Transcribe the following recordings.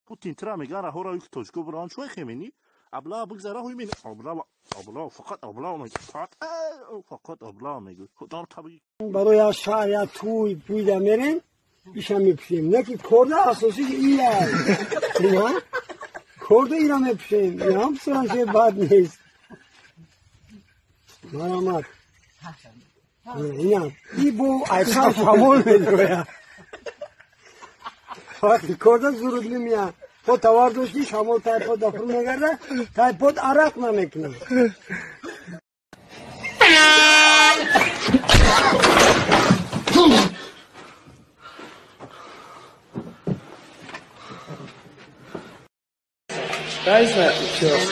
بوتين ترى ميجانا هورا يكتوش كبران شوي خيميني أبلا بقزرة هو يمين أبلا فقط أبلا ميجي فقط أبلا ميجي خدام طبيعي برای اشعار یا توی دمیرن ایشان میپشیم نکی کرده اساسی ایه نه کرده ایران میپشیم اینا هم سرانشه بد نیست مرامت اینا ای بو ایسان شامول میدویا وقتی کرده زرود نمیاد خود توار داشتی شامول تایپود دفر میگرده تایپود عرق نمیکنه Guys, not sure.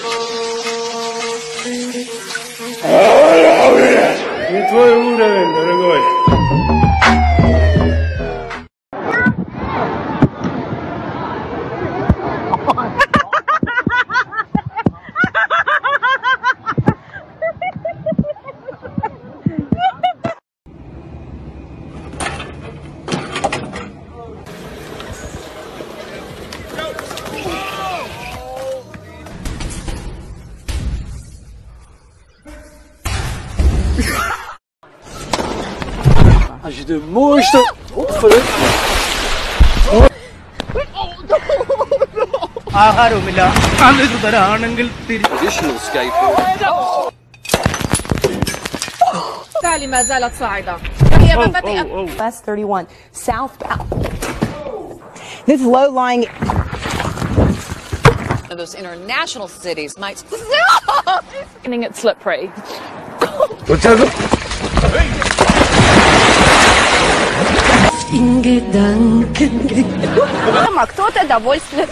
Не твой уровень, дорогой. Als je de mooiste opvullen. Traditional skateboard. تالي ما زالت صاعدة. West 31 southbound. This low-lying. Those international cities might. Getting it slippery. Кто-то довольствует.